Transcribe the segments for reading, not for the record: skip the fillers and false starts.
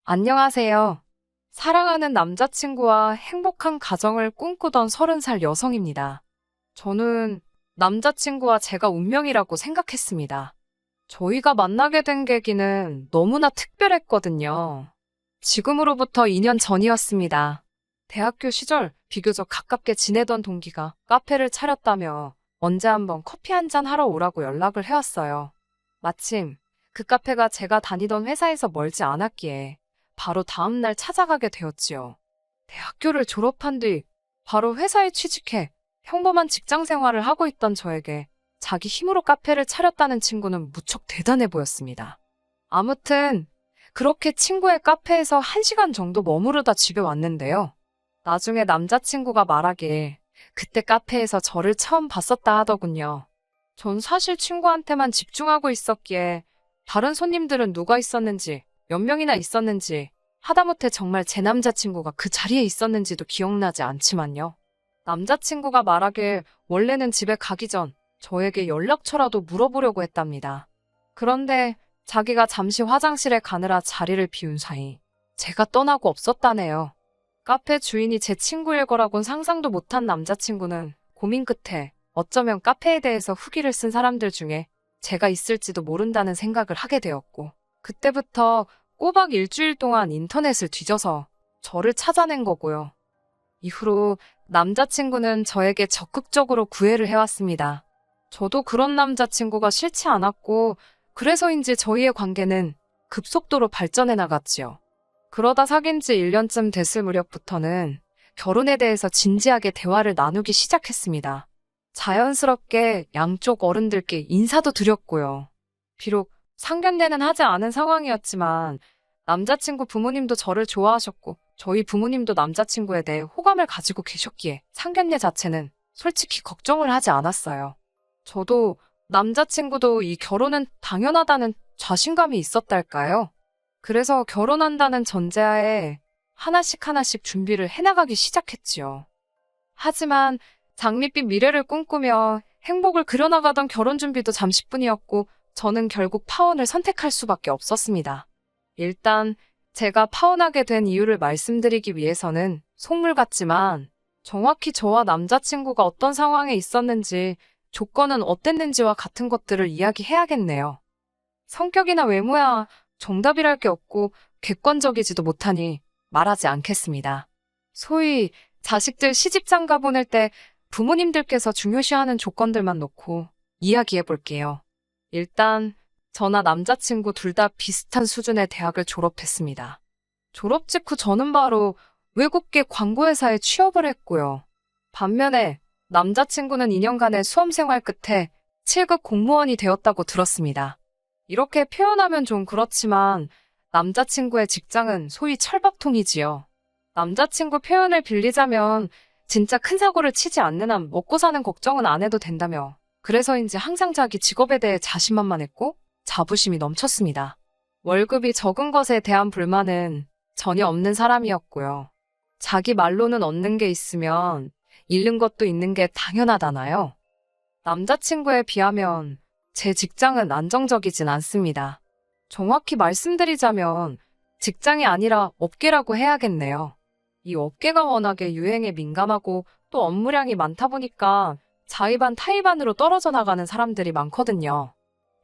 안녕하세요. 사랑하는 남자친구와 행복한 가정을 꿈꾸던 30살 여성입니다. 저는 남자친구와 제가 운명이라고 생각했습니다. 저희가 만나게 된 계기는 너무나 특별했거든요. 지금으로부터 2년 전이었습니다. 대학교 시절 비교적 가깝게 지내던 동기가 카페를 차렸다며 언제 한번 커피 한잔 하러 오라고 연락을 해왔어요. 마침 그 카페가 제가 다니던 회사에서 멀지 않았기에 바로 다음날 찾아가게 되었지요. 대학교를 졸업한 뒤 바로 회사에 취직해 평범한 직장 생활을 하고 있던 저에게 자기 힘으로 카페를 차렸다는 친구는 무척 대단해 보였습니다. 아무튼 그렇게 친구의 카페에서 1시간 정도 머무르다 집에 왔는데요. 나중에 남자친구가 말하길 그때 카페에서 저를 처음 봤었다 하더군요. 전 사실 친구한테만 집중하고 있었기에 다른 손님들은 누가 있었는지 몇 명이나 있었는지 하다못해 정말 제 남자친구가 그 자리에 있었는지도 기억나지 않지만요. 남자친구가 말하길 원래는 집에 가기 전 저에게 연락처라도 물어보려고 했답니다. 그런데 자기가 잠시 화장실에 가느라 자리를 비운 사이 제가 떠나고 없었다네요. 카페 주인이 제 친구일 거라곤 상상도 못한 남자친구는 고민 끝에 어쩌면 카페에 대해서 후기를 쓴 사람들 중에 제가 있을지도 모른다는 생각을 하게 되었고, 그때부터 꼬박 일주일 동안 인터넷을 뒤져서 저를 찾아낸 거고요. 이후로 남자친구는 저에게 적극적으로 구애를 해왔습니다. 저도 그런 남자친구가 싫지 않았고, 그래서인지 저희의 관계는 급속도로 발전해 나갔지요. 그러다 사귄 지 1년쯤 됐을 무렵부터는 결혼에 대해서 진지하게 대화를 나누기 시작했습니다. 자연스럽게 양쪽 어른들께 인사도 드렸고요. 비록 상견례는 하지 않은 상황이었지만 남자친구 부모님도 저를 좋아하셨고 저희 부모님도 남자친구에 대해 호감을 가지고 계셨기에 상견례 자체는 솔직히 걱정을 하지 않았어요. 저도 남자친구도 이 결혼은 당연하다는 자신감이 있었달까요? 그래서 결혼한다는 전제하에 하나씩 하나씩 준비를 해나가기 시작했지요. 하지만 장밋빛 미래를 꿈꾸며 행복을 그려나가던 결혼 준비도 잠시뿐이었고 저는 결국 파혼을 선택할 수밖에 없었습니다. 일단 제가 파혼하게 된 이유를 말씀드리기 위해서는 속물 같지만 정확히 저와 남자친구가 어떤 상황에 있었는지 조건은 어땠는지와 같은 것들을 이야기해야겠네요. 성격이나 외모야 정답이랄 게 없고 객관적이지도 못하니 말하지 않겠습니다. 소위 자식들 시집장가 보낼 때 부모님들께서 중요시하는 조건들만 놓고 이야기해 볼게요. 일단 저나 남자친구 둘 다 비슷한 수준의 대학을 졸업했습니다. 졸업 직후 저는 바로 외국계 광고회사에 취업을 했고요. 반면에 남자친구는 2년간의 수험생활 끝에 7급 공무원이 되었다고 들었습니다. 이렇게 표현하면 좀 그렇지만 남자친구의 직장은 소위 철밥통이지요. 남자친구 표현을 빌리자면 진짜 큰 사고를 치지 않는 한 먹고 사는 걱정은 안 해도 된다며. 그래서인지 항상 자기 직업에 대해 자신만만했고 자부심이 넘쳤습니다. 월급이 적은 것에 대한 불만은 전혀 없는 사람이었고요. 자기 말로는 얻는 게 있으면 잃는 것도 있는 게 당연하다나요? 남자친구에 비하면 제 직장은 안정적이진 않습니다. 정확히 말씀드리자면 직장이 아니라 업계라고 해야겠네요. 이 업계가 워낙에 유행에 민감하고 또 업무량이 많다 보니까 자의반 타의반으로 떨어져 나가는 사람들이 많거든요.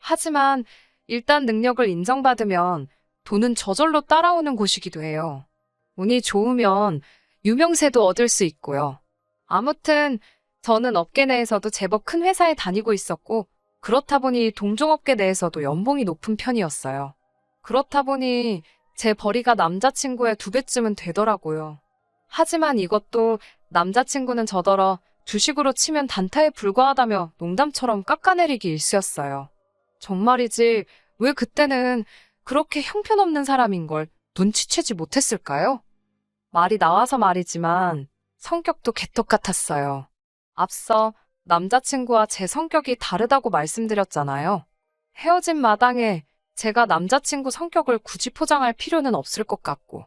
하지만 일단 능력을 인정받으면 돈은 저절로 따라오는 곳이기도 해요. 운이 좋으면 유명세도 얻을 수 있고요. 아무튼 저는 업계 내에서도 제법 큰 회사에 다니고 있었고 그렇다 보니 동종업계 내에서도 연봉이 높은 편이었어요. 그렇다 보니 제 벌이가 남자친구의 2배쯤은 되더라고요. 하지만 이것도 남자친구는 저더러 주식으로 치면 단타에 불과하다며 농담처럼 깎아내리기 일쑤였어요. 정말이지 왜 그때는 그렇게 형편없는 사람인 걸 눈치채지 못했을까요? 말이 나와서 말이지만 성격도 개떡 같았어요. 앞서 남자친구와 제 성격이 다르다고 말씀드렸잖아요. 헤어진 마당에 제가 남자친구 성격을 굳이 포장할 필요는 없을 것 같고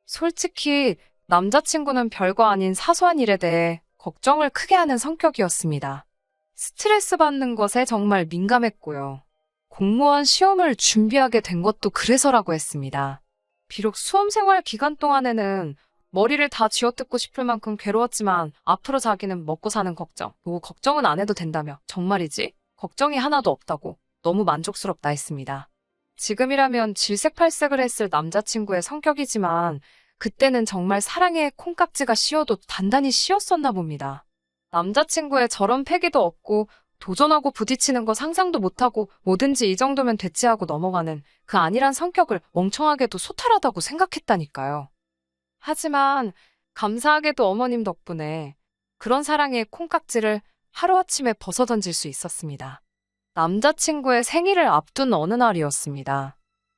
솔직히 남자친구는 별거 아닌 사소한 일에 대해 걱정을 크게 하는 성격이었습니다. 스트레스 받는 것에 정말 민감했고요. 공무원 시험을 준비하게 된 것도 그래서라고 했습니다. 비록 수험 생활 기간 동안에는 머리를 다 쥐어뜯고 싶을 만큼 괴로웠지만 앞으로 자기는 먹고 사는 걱정, 뭐 걱정은 안 해도 된다며 정말이지? 걱정이 하나도 없다고 너무 만족스럽다 했습니다. 지금이라면 질색팔색을 했을 남자친구의 성격이지만 그때는 정말 사랑에 콩깍지가 씌어도 단단히 씌었었나 봅니다. 남자친구의 저런 패기도 없고 도전하고 부딪히는 거 상상도 못하고 뭐든지 이 정도면 됐지 하고 넘어가는 그 안일한 성격을 멍청하게도 소탈하다고 생각했다니까요. 하지만 감사하게도 어머님 덕분에 그런 사랑의 콩깍지를 하루아침에 벗어던질 수 있었습니다. 남자친구의 생일을 앞둔 어느 날이었습니다.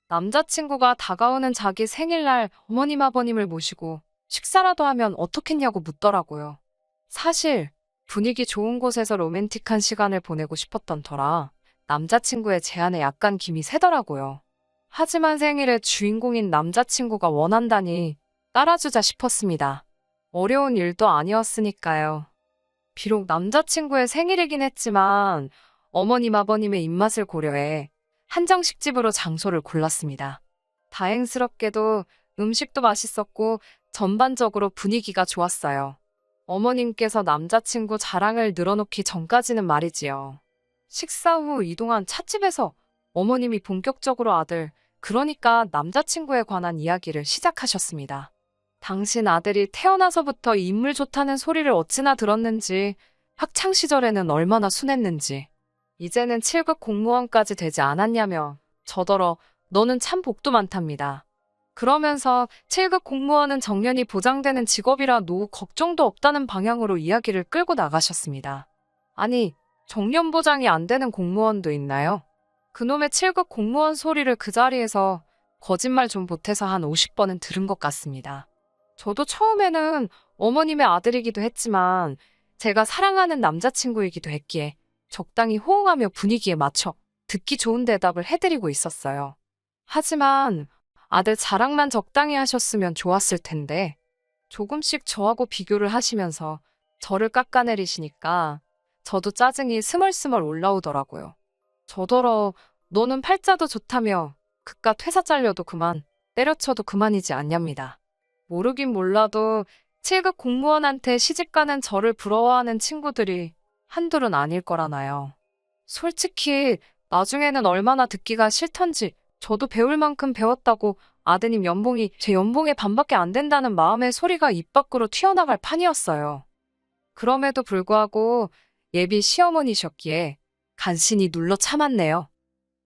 남자친구가 다가오는 자기 생일날 어머님 아버님을 모시고 식사라도 하면 어떻겠냐고 묻더라고요. 사실 분위기 좋은 곳에서 로맨틱한 시간을 보내고 싶었던 터라 남자친구의 제안에 약간 김이 새더라고요. 하지만 생일의 주인공인 남자친구가 원한다니 따라주자 싶었습니다. 어려운 일도 아니었으니까요. 비록 남자친구의 생일이긴 했지만 어머님 아버님의 입맛을 고려해 한정식집으로 장소를 골랐습니다. 다행스럽게도 음식도 맛있었고 전반적으로 분위기가 좋았어요. 어머님께서 남자친구 자랑을 늘어놓기 전까지는 말이지요. 식사 후 이동한 찻집에서 어머님이 본격적으로 아들, 그러니까 남자친구에 관한 이야기를 시작하셨습니다. 당신 아들이 태어나서부터 인물 좋다는 소리를 어찌나 들었는지, 학창 시절에는 얼마나 순했는지, 이제는 7급 공무원까지 되지 않았냐며 저더러 너는 참 복도 많답니다. 그러면서 7급 공무원은 정년이 보장되는 직업이라 노후 걱정도 없다는 방향으로 이야기를 끌고 나가셨습니다. 아니, 정년 보장이 안 되는 공무원도 있나요? 그놈의 7급 공무원 소리를 그 자리에서 거짓말 좀 보태서 한 50번은 들은 것 같습니다. 저도 처음에는 어머님의 아들이기도 했지만 제가 사랑하는 남자친구이기도 했기에 적당히 호응하며 분위기에 맞춰 듣기 좋은 대답을 해드리고 있었어요. 하지만 아들 자랑만 적당히 하셨으면 좋았을 텐데 조금씩 저하고 비교를 하시면서 저를 깎아내리시니까 저도 짜증이 스멀스멀 올라오더라고요. 저더러 너는 팔자도 좋다며 그깟 회사 잘려도 그만, 때려쳐도 그만이지 않냐입니다. 모르긴 몰라도 7급 공무원한테 시집가는 저를 부러워하는 친구들이 한둘은 아닐 거라나요. 솔직히 나중에는 얼마나 듣기가 싫던지 저도 배울 만큼 배웠다고 아드님 연봉이 제 연봉의 반밖에 안 된다는 마음의 소리가 입 밖으로 튀어나갈 판이었어요. 그럼에도 불구하고 예비 시어머니셨기에 간신히 눌러 참았네요.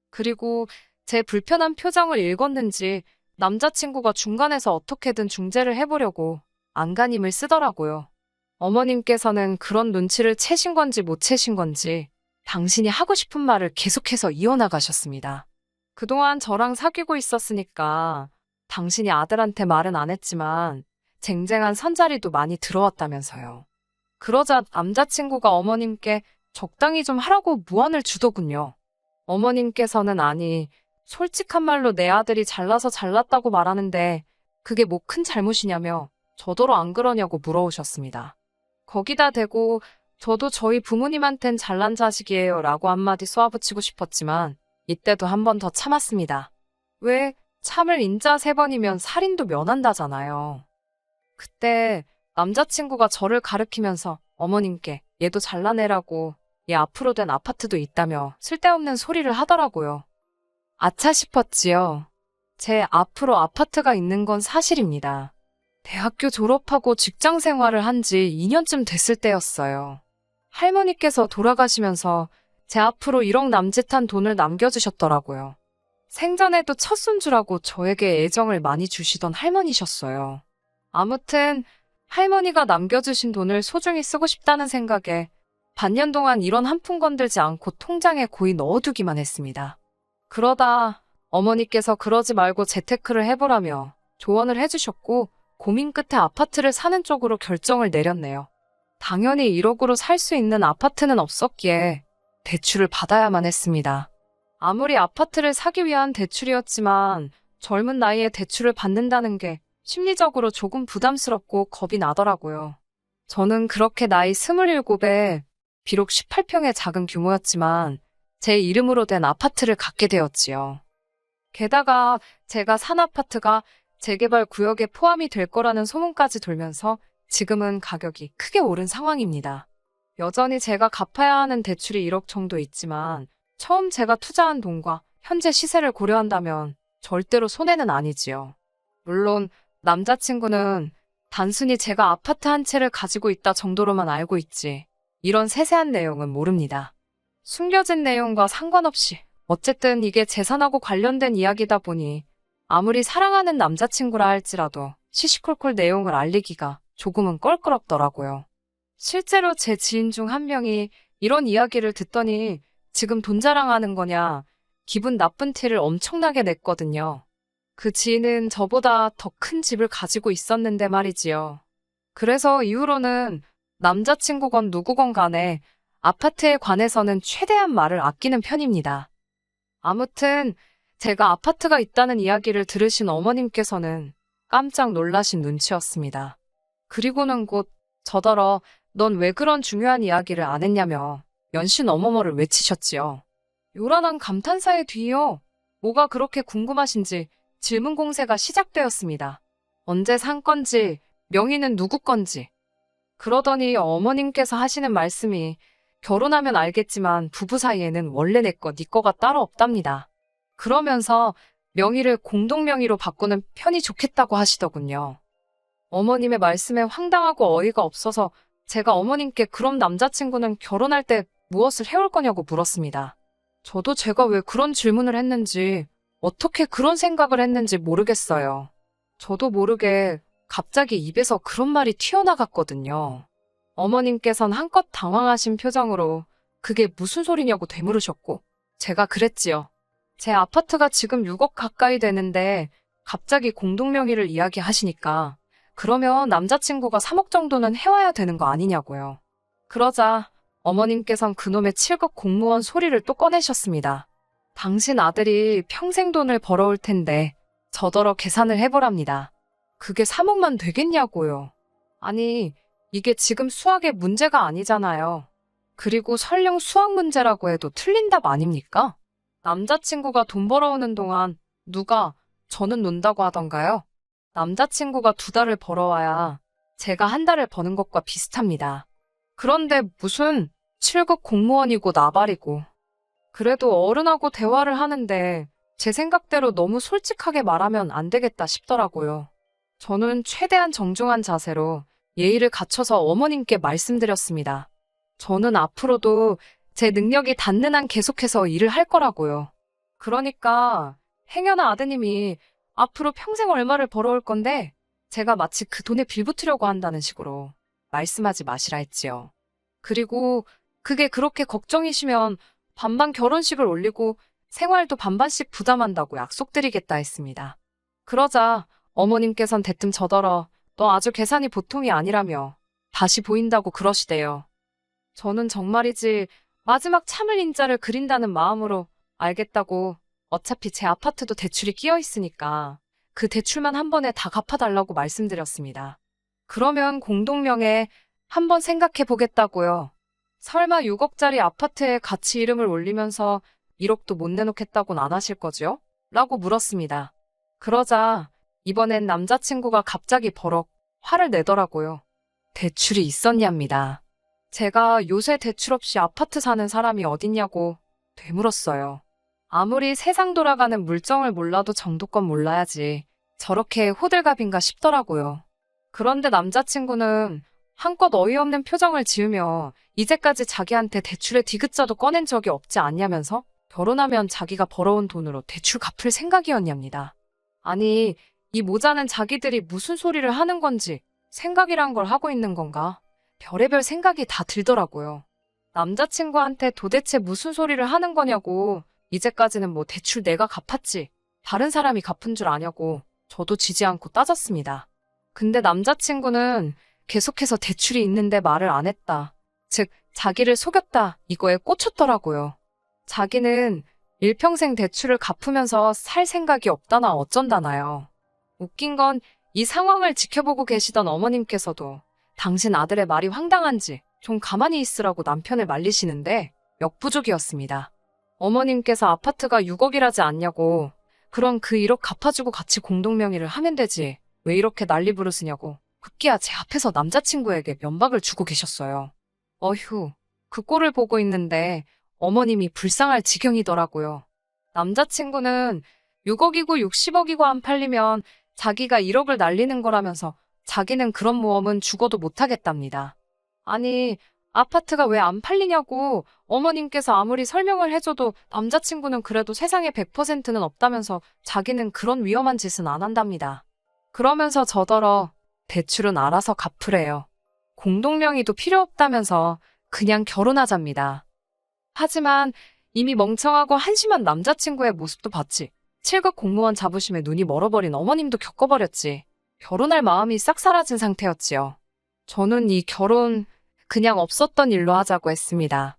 그리고 제 불편한 표정을 읽었는지 남자친구가 중간에서 어떻게든 중재를 해보려고 안간힘을 쓰더라고요. 어머님께서는 그런 눈치를 채신 건지 못 채신 건지 당신이 하고 싶은 말을 계속해서 이어나가셨습니다. 그동안 저랑 사귀고 있었으니까 당신이 아들한테 말은 안 했지만 쟁쟁한 선자리도 많이 들어왔다면서요. 그러자 남자친구가 어머님께 적당히 좀 하라고 무안을 주더군요. 어머님께서는 아니, 솔직한 말로 내 아들이 잘나서 잘났다고 말하는데 그게 뭐 큰 잘못이냐며 저더러 안 그러냐고 물어오셨습니다. 거기다 대고 저도 저희 부모님한텐 잘난 자식이에요 라고 한마디 쏘아붙이고 싶었지만 이때도 한 번 더 참았습니다. 왜 참을 인자 3번이면 살인도 면한다잖아요. 그때 남자친구가 저를 가리키면서 어머님께 얘도 잘난 애라고 얘 앞으로 된 아파트도 있다며 쓸데없는 소리를 하더라고요. 아차 싶었지요. 제 앞으로 아파트가 있는 건 사실입니다. 대학교 졸업하고 직장 생활을 한 지 2년쯤 됐을 때였어요. 할머니께서 돌아가시면서 제 앞으로 1억 남짓한 돈을 남겨주셨더라고요. 생전에도 첫 손주라고 저에게 애정을 많이 주시던 할머니셨어요. 아무튼 할머니가 남겨주신 돈을 소중히 쓰고 싶다는 생각에 반년 동안 이런 한 푼 건들지 않고 통장에 고이 넣어두기만 했습니다. 그러다 어머니께서 그러지 말고 재테크를 해보라며 조언을 해주셨고 고민 끝에 아파트를 사는 쪽으로 결정을 내렸네요. 당연히 1억으로 살 수 있는 아파트는 없었기에 대출을 받아야만 했습니다. 아무리 아파트를 사기 위한 대출이었지만 젊은 나이에 대출을 받는다는 게 심리적으로 조금 부담스럽고 겁이 나더라고요. 저는 그렇게 나이 27에 비록 18평의 작은 규모였지만 제 이름으로 된 아파트를 갖게 되었지요. 게다가 제가 산 아파트가 재개발 구역에 포함이 될 거라는 소문까지 돌면서 지금은 가격이 크게 오른 상황입니다. 여전히 제가 갚아야 하는 대출이 1억 정도 있지만 처음 제가 투자한 돈과 현재 시세를 고려한다면 절대로 손해는 아니지요. 물론 남자친구는 단순히 제가 아파트 한 채를 가지고 있다 정도로만 알고 있지 이런 세세한 내용은 모릅니다. 숨겨진 내용과 상관없이 어쨌든 이게 재산하고 관련된 이야기다 보니 아무리 사랑하는 남자친구라 할지라도 시시콜콜 내용을 알리기가 조금은 껄끄럽더라고요. 실제로 제 지인 중 한 명이 이런 이야기를 듣더니 지금 돈 자랑하는 거냐 기분 나쁜 티를 엄청나게 냈거든요. 그 지인은 저보다 더 큰 집을 가지고 있었는데 말이지요. 그래서 이후로는 남자친구건 누구건 간에 아파트에 관해서는 최대한 말을 아끼는 편입니다. 아무튼 제가 아파트가 있다는 이야기를 들으신 어머님께서는 깜짝 놀라신 눈치였습니다. 그리고는 곧 저더러 넌 왜 그런 중요한 이야기를 안 했냐며 연신 어머머를 외치셨지요. 요란한 감탄사의 뒤이어 뭐가 그렇게 궁금하신지 질문 공세가 시작되었습니다. 언제 산 건지, 명의는 누구 건지. 그러더니 어머님께서 하시는 말씀이 결혼하면 알겠지만 부부 사이에는 원래 내 거, 네 거가 따로 없답니다. 그러면서 명의를 공동명의로 바꾸는 편이 좋겠다고 하시더군요. 어머님의 말씀에 황당하고 어이가 없어서 제가 어머님께 그럼 남자친구는 결혼할 때 무엇을 해올 거냐고 물었습니다. 저도 제가 왜 그런 질문을 했는지, 어떻게 그런 생각을 했는지 모르겠어요. 저도 모르게 갑자기 입에서 그런 말이 튀어나갔거든요. 어머님께선 한껏 당황하신 표정으로 그게 무슨 소리냐고 되물으셨고 제가 그랬지요. 제 아파트가 지금 6억 가까이 되는데 갑자기 공동명의를 이야기하시니까 그러면 남자친구가 3억 정도는 해와야 되는 거 아니냐고요. 그러자 어머님께선 그놈의 7급 공무원 소리를 또 꺼내셨습니다. 당신 아들이 평생 돈을 벌어올 텐데 저더러 계산을 해보랍니다. 그게 3억만 되겠냐고요. 아니, 이게 지금 수학의 문제가 아니잖아요. 그리고 설령 수학 문제라고 해도 틀린 답 아닙니까? 남자친구가 돈 벌어오는 동안 누가 저는 논다고 하던가요? 남자친구가 2달을 벌어와야 제가 1달을 버는 것과 비슷합니다. 그런데 무슨 7급 공무원이고 나발이고. 그래도 어른하고 대화를 하는데 제 생각대로 너무 솔직하게 말하면 안 되겠다 싶더라고요. 저는 최대한 정중한 자세로 예의를 갖춰서 어머님께 말씀드렸습니다. 저는 앞으로도 제 능력이 닿는 한 계속해서 일을 할 거라고요. 그러니까 행여나 아드님이 앞으로 평생 얼마를 벌어올 건데 제가 마치 그 돈에 빌붙으려고 한다는 식으로 말씀하지 마시라 했지요. 그리고 그게 그렇게 걱정이시면 반반 결혼식을 올리고 생활도 반반씩 부담한다고 약속드리겠다 했습니다. 그러자 어머님께선 대뜸 저더러 너 아주 계산이 보통이 아니라며 다시 보인다고 그러시대요. 저는 정말이지 마지막 참을 인자를 그린다는 마음으로 알겠다고 어차피 제 아파트도 대출이 끼어 있으니까 그 대출만 한 번에 다 갚아달라고 말씀드렸습니다. 그러면 공동명에 한번 생각해 보겠다고요. 설마 6억짜리 아파트에 같이 이름을 올리면서 1억도 못 내놓겠다고는 안 하실 거죠? 라고 물었습니다. 그러자 이번엔 남자친구가 갑자기 버럭 화를 내더라고요. 대출이 있었냐입니다. 제가 요새 대출 없이 아파트 사는 사람이 어딨냐고 되물었어요. 아무리 세상 돌아가는 물정을 몰라도 정도껏 몰라야지 저렇게 호들갑인가 싶더라고요. 그런데 남자친구는 한껏 어이없는 표정을 지으며 이제까지 자기한테 대출의 디귿자도 꺼낸 적이 없지 않냐면서 결혼하면 자기가 벌어온 돈으로 대출 갚을 생각이었냐입니다. 아니, 이 모자는 자기들이 무슨 소리를 하는 건지 생각이란 걸 하고 있는 건가? 별의별 생각이 다 들더라고요. 남자친구한테 도대체 무슨 소리를 하는 거냐고 이제까지는 뭐 대출 내가 갚았지 다른 사람이 갚은 줄 아냐고 저도 지지 않고 따졌습니다. 근데 남자친구는 계속해서 대출이 있는데 말을 안 했다. 즉 자기를 속였다 이거에 꽂혔더라고요. 자기는 일평생 대출을 갚으면서 살 생각이 없다나 어쩐다나요. 웃긴 건 이 상황을 지켜보고 계시던 어머님께서도 당신 아들의 말이 황당한지 좀 가만히 있으라고 남편을 말리시는데 역부족이었습니다. 어머님께서 아파트가 6억이라지 않냐고 그럼 그 1억 갚아주고 같이 공동명의를 하면 되지. 왜 이렇게 난리 부르시냐고. 급기야 제 앞에서 남자친구에게 면박을 주고 계셨어요. 어휴, 그 꼴을 보고 있는데 어머님이 불쌍할 지경이더라고요. 남자친구는 6억이고 60억이고 안 팔리면 자기가 1억을 날리는 거라면서 자기는 그런 모험은 죽어도 못하겠답니다. 아니, 아파트가 왜 안 팔리냐고 어머님께서 아무리 설명을 해줘도 남자친구는 그래도 세상에 100%는 없다면서 자기는 그런 위험한 짓은 안 한답니다. 그러면서 저더러 대출은 알아서 갚으래요. 공동명의도 필요 없다면서 그냥 결혼하잡니다. 하지만 이미 멍청하고 한심한 남자친구의 모습도 봤지. 7급 공무원 자부심에 눈이 멀어버린 어머님도 겪어버렸지. 결혼할 마음이 싹 사라진 상태였지요. 저는 이 결혼 그냥 없었던 일로 하자고 했습니다.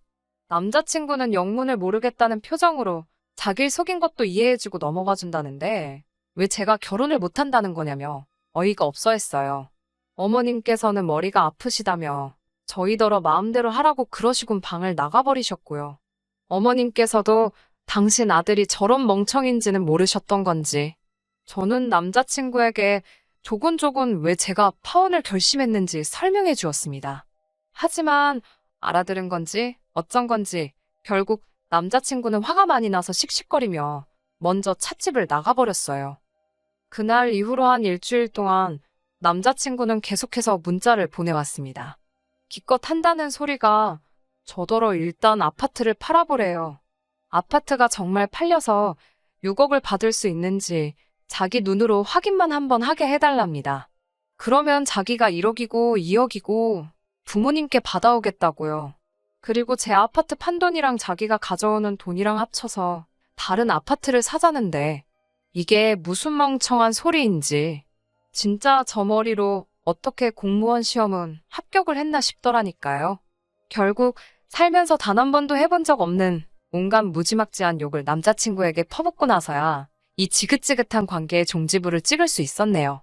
남자친구는 영문을 모르겠다는 표정으로 자기를 속인 것도 이해해주고 넘어가준다는데 왜 제가 결혼을 못한다는 거냐며 어이가 없어 했어요. 어머님께서는 머리가 아프시다며 저희더러 마음대로 하라고 그러시곤 방을 나가버리셨고요. 어머님께서도 당신 아들이 저런 멍청인지는 모르셨던 건지 저는 남자친구에게 조곤조곤 왜 제가 파혼을 결심했는지 설명해 주었습니다. 하지만 알아들은 건지 어쩐 건지 결국 남자친구는 화가 많이 나서 씩씩거리며 먼저 찻집을 나가버렸어요. 그날 이후로 한 일주일 동안 남자친구는 계속해서 문자를 보내왔습니다. 기껏 한다는 소리가 저더러 일단 아파트를 팔아보래요. 아파트가 정말 팔려서 6억을 받을 수 있는지 자기 눈으로 확인만 한번 하게 해달랍니다. 그러면 자기가 1억이고 2억이고 부모님께 받아오겠다고요. 그리고 제 아파트 판돈이랑 자기가 가져오는 돈이랑 합쳐서 다른 아파트를 사자는데 이게 무슨 멍청한 소리인지 진짜 저 머리로 어떻게 공무원 시험은 합격을 했나 싶더라니까요. 결국 살면서 단 한 번도 해본 적 없는 온갖 무지막지한 욕을 남자친구에게 퍼붓고 나서야 이 지긋지긋한 관계의 종지부를 찍을 수 있었네요.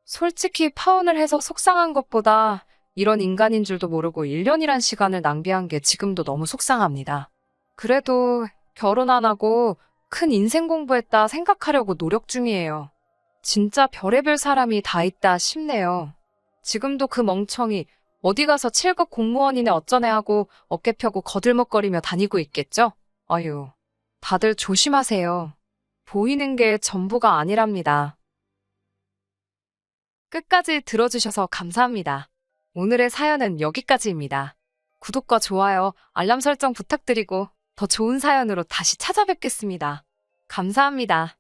솔직히 파혼을 해서 속상한 것보다 이런 인간인 줄도 모르고 1년이란 시간을 낭비한 게 지금도 너무 속상합니다. 그래도 결혼 안 하고 큰 인생 공부했다 생각하려고 노력 중이에요. 진짜 별의별 사람이 다 있다 싶네요. 지금도 그 멍청이 어디 가서 7급 공무원이네 어쩌네 하고 어깨 펴고 거들먹거리며 다니고 있겠죠? 어휴, 다들 조심하세요. 보이는 게 전부가 아니랍니다. 끝까지 들어주셔서 감사합니다. 오늘의 사연은 여기까지입니다. 구독과 좋아요, 알람 설정 부탁드리고 더 좋은 사연으로 다시 찾아뵙겠습니다. 감사합니다.